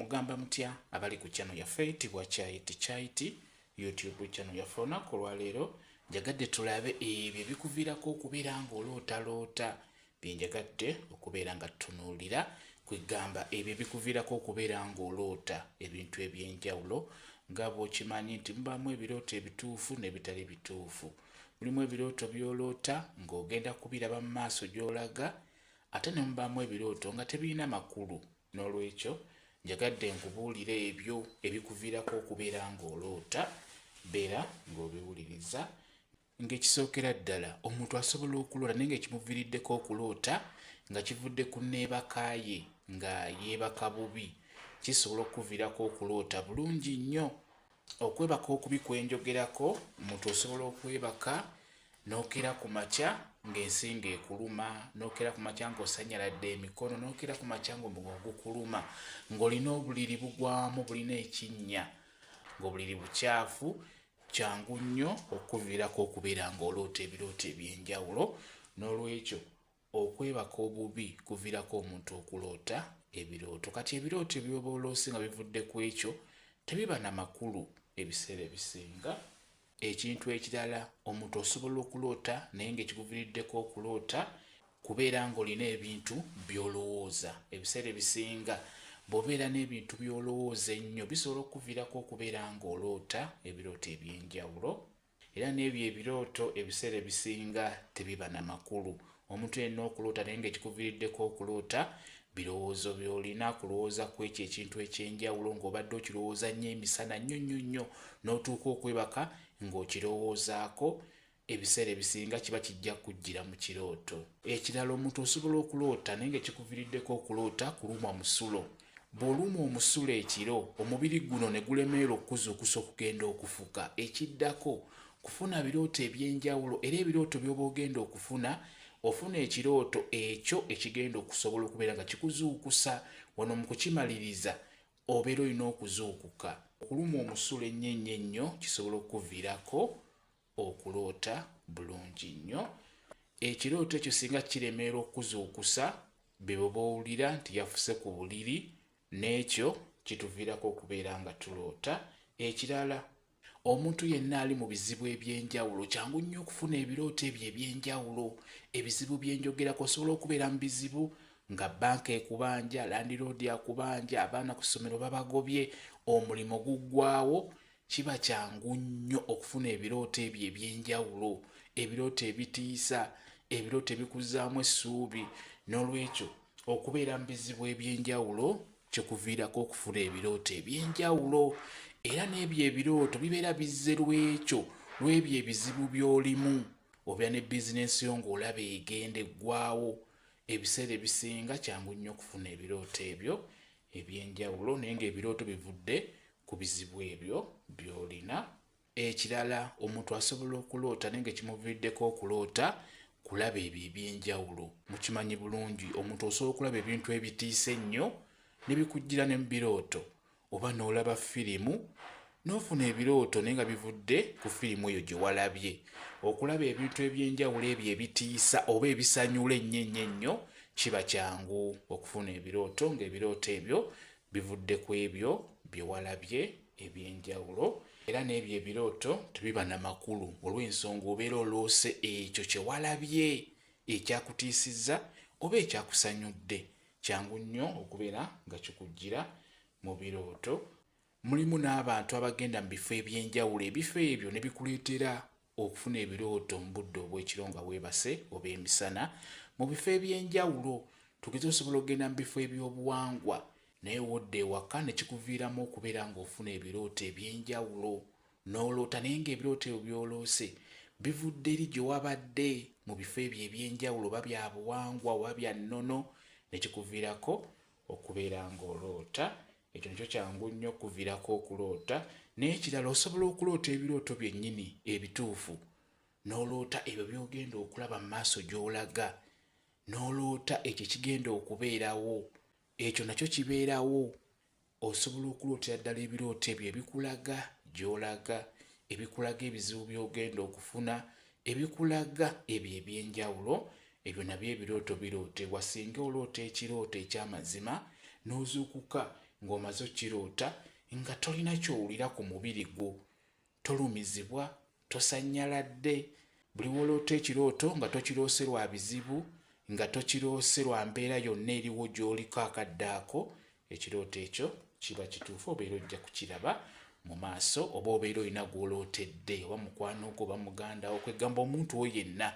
mugamba mutya abali ku channel yaffe eyitibwa Chaiti YouTube channel yaffe olunaku olwaleero njagadde tulabe ebyo ebikuviirako okubeera ng'olootaloota bye njagadde okubeera nga tutunuulira kwegamba ebyo ebikuviirako okubeera ng'oloota ebintu eby'enjawulo nga bw'okimanyi nti mubaamu ebirooto ebituufu n'ebitali bituufu. Mulimu ebirooto by'oloota ng'ogenda kubiraba mu maaso gy'olaga ate ne mubaamu ebirooto nga tebirina makulu. N'olwekyo njagadde nkubuulire ebyo ebikuviirako okubeera ng'oloota beera ng'obiwuliriza. Ng'ekisookera ddala omuntu asobola okuloota naye ng'ekimuviiriddeko okuloota nga kivudde ku nneebaka ye nga yeebaka bubi kisobola okuviirako okuloota bulungi nnyo. Okwebaka okubi kwenjogerako omuntu osobola okwebaka n'okera ku makya ng'ensinga ekuluma, n'okera ku makya ng'osanyaladde emikono, n'okera ku makya ng'omugongo gukuluma, ng'olina obuliri bugwamu bulina ekinnya, ng'obuliri bukyafu. Kyangu nnyo okuviirako okubeera ng'oloota ebirooto eby'enjawulo. N'olwekyo okwebaka obubi kuviirako omuntu okuloota ebirooto. Kati ebirooto by'oba oloose nga bivudde ku ekyo tebiba na makulu ebiseera ebisinga. Ekintu ekirala omuntu osobola okuloota naye ng'ekikuviiriddeko okuloota kubeera ng'olina ebintu by'olowooza. Ebiseera ebisinga bw'obeera n'ebintu by'olowooza ennyo bisobola okuviirako okubeera ng'oloota ebirooto eby'enjawulo. Era n'ebyo ebirooto ebiseera ebisinga tebiba na makulu. Omuntu yenna okuloota naye ng'ekikuviiriddeko okuloota birowoozo by'olina kulowooza ku ekyo ekintu eky'enjawulo ng'obadde okirowooza nnyo emisana nnyo n'otuuka okwebaka ng'okirowoozaako. Ebiseera ebisinga kiba kijja kujjira mu kirooto. Ekirala omuntu osobola okuloota naye ng'ekikuviiriddeko okuloota kulumwa musulo. Bw'olumwa omusulo ekiro omubiri guno ne gulemererwa okukuzuukusa okugenda okufuka. Ekiddako kufuna birooto eby'enjawulo era ebirooto by'oba ogenda okufuna ofuna ekirooto ekyo ekigenda okusobola okubeera nga kikuzuukusa. Wano mu kukimaliriza obeera olina okuzuukuka. Okulumwa omusulo ennyo kisobola okuviirako okuloota bulungi nnyo. Ekirooto ekyo singa kiremererwa okukuzuukusa be bw'oba owulira nti yafuse ku buliri n'ekyo kituviirako okubeera nga tuloota. Ekirala omuntu yenna ali mu bizibu eby'enjawulo kyangu nnyo okufuna ebirooto ebyo eby'enjawulo. Ebizibu byenjogerako osobola okubeera mu bizibu nga bbanka ekubanja, landiroodi akubanja, abaana ku ssomero babagobye, omulimo guggwaawo. Kiba kyangu nnyo okufuna ebirooto ebyo eby'enjawulo, ebirooto ebitiisa, ebirooto ebikuzzaamu essuubi. N'olwekyo okubeera mu bizibu eby'enjawulo kikuviirako okufuna ebirooto eby'enjawulo. Era n'ebyo ebirooto bibeera bizze lw'ebyo ebizibu by'olimu. Obeera ne bizinensi yo ng'olaba egenda eggwaawo. Ebiseera ebisinga kyangu nnyo okufuna ebirooto ebyo eby'enjawulo naye ng'ebirooto bivudde ku bizibu ebyo by'olina. Ekirala omuntu asobola okuloota naye ng'ekimuviiriddeko okuloota kulaba ebyo eby'enjawulo. Mukimanyi bulungi omuntu osobola okulaba ebintu ebitiisa ennyo ne bikujjira ne mu birooto, oba n'olaba firimu n'ofuna ebirooto naye nga bivudde ku firimu eyo gye walabye. Okulaba ebintu eby'enjawulo ebyo ebitiisa oba ebisanyula ennyo kiba kyangu okufuna ebirooto ng'ebirooto ebyo bivudde ku ebyo bye walabye eby'enjawulo. Era n'ebyo ebirooto tebiba na makulu olw'ensonga obeera oloose ekyo kye walabye ekyakutiisizza oba ekyakusanyudde. Kyangu nnyo okubeera nga kikujjira mu birooto. Mulimu n'abantu abagenda mu bifo eby'enjawulo, ebifo ebyo ne bikuleetera okufuna ebirooto mu budde obw'ekiro nga weebase oba emisana. Mu bifo eby'enjawulo tugeze osobola okugenda mu bifo eby'obuwangwa naye wodde ewaka ne kikuviiramu okubeera ng'ofuna ebirooto eby'enjawulo n'oloota naye ng'ebirooto ebyo by'oloose bivudde eri gye wabadde mu bifo ebyo eby'enjawulo oba bya buwangwa oba bya nnono ne kikuviirako okubeera ng'oloota. Ekyo nakyo kyangu nnyo okuviirako okuloota. N'ekirala osobola okuloota ebirooto byennyini ebituufu n'oloota ebyo by'ogenda okulaba mu maaso gy'olaga, n'oloota ekyo kigenda okubeerawo. Ekyo nakyo kibeerawo. Osobola okulootera ddala ebirooto ebyo ebikulaga gy'olaga, ebikulaga ebizibu by'ogenda okufuna, ebikulaga ebyo eby'enjawulo. Ebyo nabyo ebirooto birootebwa. Singa oloota ekirooto eky'amazima n'ozuukuka ng'omaze okkiroota nga tolina ky'owulira ku mubiri gwo, tolumizibwa, tosanyaladde. Buli woloota ekirooto nga tokiroose lwa bizibu, nga tokiroose lwa mbeera yonna eriwo gy'oliko akaddaako, ekirooto ekyo kiba kituufu, obeera ojja kukiraba mu maaso, oba obeera olina gw'olootedde, oba mukwano gwo oba muganda wo, kwegamba omuntu oyo yenna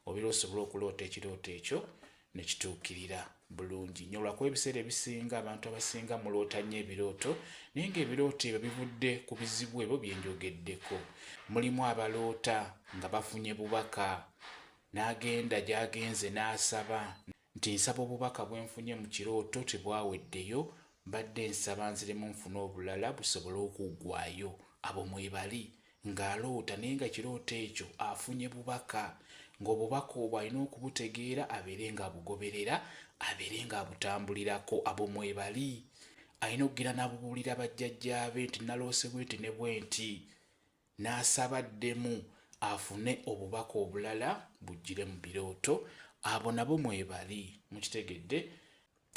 obeera osobola okuloota ekirooto ekyo ne kituukirira bulungi nnyo. Lwakuba ebiseera ebisinga abantu abasinga muloota nnyo ebirooto, naye ng'ebirooto ebyo bivudde ku bizibu ebyo bye njogeddeko. Mulimu abaloota nga bafunye bubaka, n'agenda gy'agenze n'asaba nti nsaba obubaka bwe nfunye mu kirooto tebwaweddeyo, mbadde nsaba nziremu nfune obulala busobole okuggwaayo. Abo mwebali ng'aloota naye nga kirooto ekyo afunye bubaka, ng'obubaka obwo alina okubutegeera abeere ng'abugoberera, abeere ng'abutambulirako. Abo mwebali alina okugenda n'abubuulira bajjajjaabe nti naloose bwenti ne bwenti, n'asaba ddemu afune obubaka obulala bujjire mu birooto. Abo nabo mwebali, mukitegedde?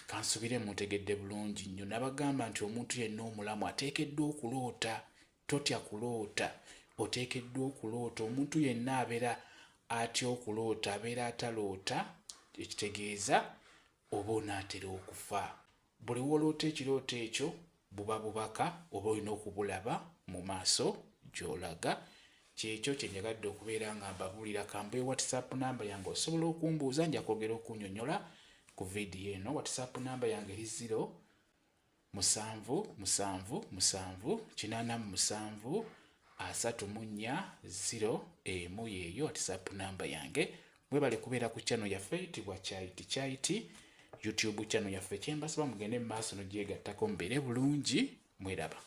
Kansubire mutegedde bulungi nnyo. Nabagamba nti omuntu yenna omulamu ateekeddwa okuloota, totya kuloota, oteekeddwa okuloota. Omuntu yenna abeera atya okuloota, abeera ataloota, ekitegeeza oba onaatera okufa. Buli woloota ekirooto ekyo buba bubaka, oba olina okubulaba mu maaso gy'olaga. Kyekyo kye njagadde okubeera nga mbabuulira. Kambe WhatsApp namba yange osobola okumbuuza, nja kwogera okunnyonnyola ku vidiyo eno. WhatsApp namba yange eri 0777873401 yeeyo WhatsApp namba yange. Mwebale kubeera ku channel yaffe eyitibwa Chaiti YouTube channel yaffe. Kyembasaba mugende mu maaso n'ogyegattako mubeere bulungi. Mweraba.